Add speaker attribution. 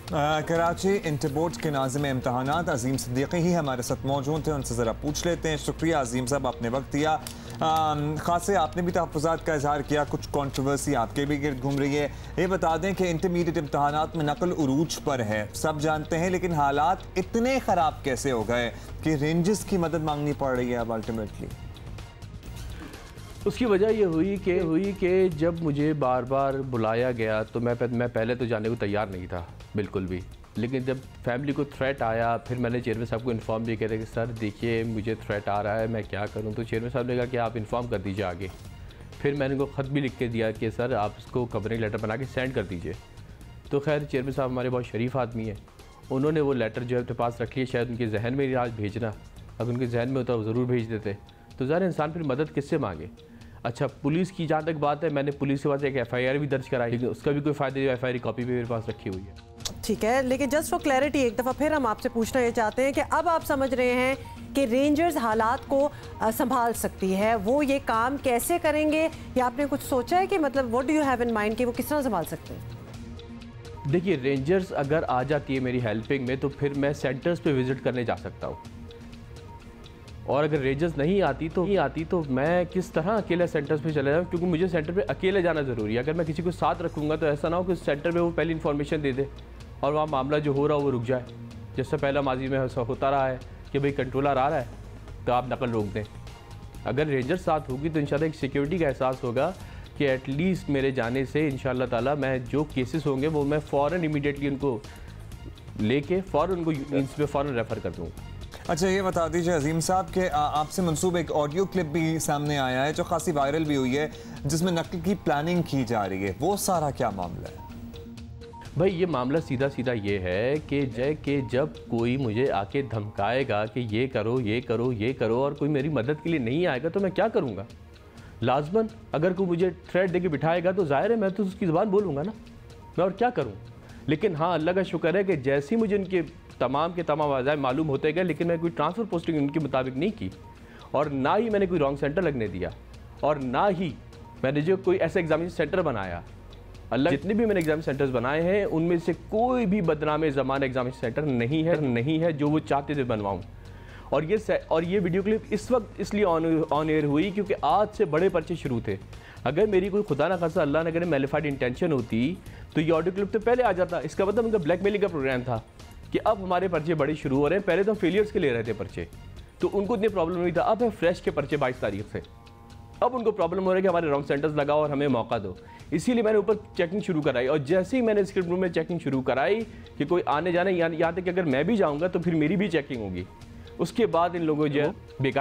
Speaker 1: Karachi inter board के नाज़िम इम्तहानात अजीम सिद्दीकी ही हमारे साथ मौजूद थे, उनसे ज़रा पूछ लेते हैं। शुक्रिया अजीम साहब, आपने वक्त दिया। ख़ासे आपने भी तहफ़्फ़ुज़ात का इजहार किया, कुछ कंट्रोवर्सी आपके भी गिर्द घूम रही है। ये बता दें कि इंटरमीडिएट इम्तहानात में नकल उरूज पर है, सब जानते हैं, लेकिन हालात इतने ख़राब कैसे हो गए कि रेंजर्स की मदद मांगनी पड़ रही है अब अल्टीमेटली?
Speaker 2: उसकी वजह ये हुई कि जब मुझे बार बार बुलाया गया तो मैं पहले तो जाने को तैयार नहीं था बिल्कुल भी, लेकिन जब फैमिली को थ्रेट आया फिर मैंने चेयरमैन साहब को इन्फॉर्म भी किया कि सर देखिए मुझे थ्रेट आ रहा है, मैं क्या करूं। तो चेयरमैन साहब ने कहा कि आप इन्फॉर्म कर दीजिए आगे। फिर मैंने उनको ख़त भी लिख के दिया कि सर आप इसको कवरिंग लेटर बना के सेंड कर दीजिए। तो खैर चेयरमैन साहब हमारे बहुत शरीफ आदमी हैं, उन्होंने वो लेटर जो है अपने पास रख लिया। शायद उनके जहन में आज भेजना, अगर उनके जहन में होता वो ज़रूर भेज देते। तो ज़रा इंसान फिर मदद किससे मांगे। अच्छा, पुलिस की जहाँ तक बात है, मैंने पुलिस के पास एक FIR भी दर्ज कराई, लेकिन उसका भी कोई फ़ायदा नहीं। FIR की कॉपी भी मेरे पास रखी हुई है।
Speaker 3: ठीक है, लेकिन जस्ट फॉर क्लैरिटी एक दफ़ा फिर हम आपसे पूछना ये चाहते हैं कि अब आप समझ रहे हैं कि रेंजर्स हालात को संभाल सकती है, वो ये काम कैसे करेंगे, या आपने कुछ सोचा है कि मतलब what do you have in mind कि वो किस तरह संभाल सकते हैं?
Speaker 2: देखिए, रेंजर्स अगर आ जाती है मेरी हेल्पिंग में तो फिर मैं सेंटर्स पे विज़िट करने जा सकता हूँ, और अगर रेंजर्स नहीं आती तो मैं किस तरह अकेले सेंटर्स पे चला जाऊँ, क्योंकि मुझे सेंटर पे अकेले जाना ज़रूरी है। अगर मैं किसी को साथ रखूँगा तो ऐसा ना हो कि सेंटर पे वो पहले इन्फॉर्मेशन दे दे और वहाँ मामला जो हो रहा हो वो रुक जाए। जैसे पहला माजी में होता रहा है कि भाई कंट्रोलर आ रहा है तो आप नकल रोक दें। अगर रेंजर्स साथ होगी तो इंशाल्लाह एक सिक्योरिटी का एहसास होगा कि एटलीस्ट मेरे जाने से इंशाल्लाह ताला मैं जो केसेस होंगे वो मैं फ़ौरन इमीडिएटली उनको लेके फ़ौरन उनको मींस में फ़ौरन रेफ़र कर दूँ।
Speaker 1: अच्छा, ये बता दीजिए अजीम साहब कि आपसे मंसूब एक ऑडियो क्लिप भी सामने आया है जो खासी वायरल भी हुई है, जिसमें नकल की प्लानिंग की जा रही है, वो सारा क्या मामला है?
Speaker 2: भाई ये मामला सीधा सीधा ये है कि जब कोई मुझे आके धमकाएगा कि ये करो ये करो ये करो और कोई मेरी मदद के लिए नहीं आएगा तो मैं क्या करूँगा। लाजमन अगर कोई मुझे थ्रेट दे के बिठाएगा तो ज़ाहिर है मैं तो उसकी ज़बान बोलूँगा ना, मैं और क्या करूँ। लेकिन हाँ, अल्लाह का शुक्र है कि जैसे ही मुझे उनके तमाम के तमाम अज़ाइम मालूम होते गए, लेकिन मैं कोई ट्रांसफ़र पोस्टिंग उनके मुताबिक नहीं की, और ना ही मैंने कोई रॉन्ग सेंटर लगने दिया, और ना ही मैंने जो कोई ऐसा एग्जामिनेशन सेंटर बनाया। अल्लाह, जितने भी मैंने एग्जाम सेंटर्स बनाए हैं उनमें से कोई भी बदनामे ज़माना एग्जामिनेशन सेंटर नहीं है जो वो चाहते थे बनवाऊँ। और ये वीडियो क्लिप इस वक्त इसलिए ऑन एयर हुई क्योंकि आज से बड़े पर्चे शुरू थे। अगर मेरी कोई खुदा ना खासा अल्लाह ने करे मैलिफाइड इंटेंशन होती तो ये ऑडियो क्लिप तो पहले आ जाता। इसका मतलब उनका ब्लैकमेलिंग का प्रोग्राम था कि अब हमारे पर्चे बड़े शुरू हो रहे हैं। पहले तो फेलियर्स के ले रहे थे पर्चे, तो उनको इतनी प्रॉब्लम नहीं था। अब है फ्रेश के पर्चे 22 तारीख से, अब उनको प्रॉब्लम हो रहा है कि हमारे रॉन्ग सेंटर्स लगाओ और हमें मौका दो। इसीलिए मैंने ऊपर चेकिंग शुरू कराई, और जैसे ही मैंने स्क्रिप्ट रूम में चेकिंग शुरू कराई कि कोई आने जाने, यहाँ तक कि अगर मैं भी जाऊँगा तो फिर मेरी भी चेकिंग होगी। उसके बाद इन लोगों जो बेकार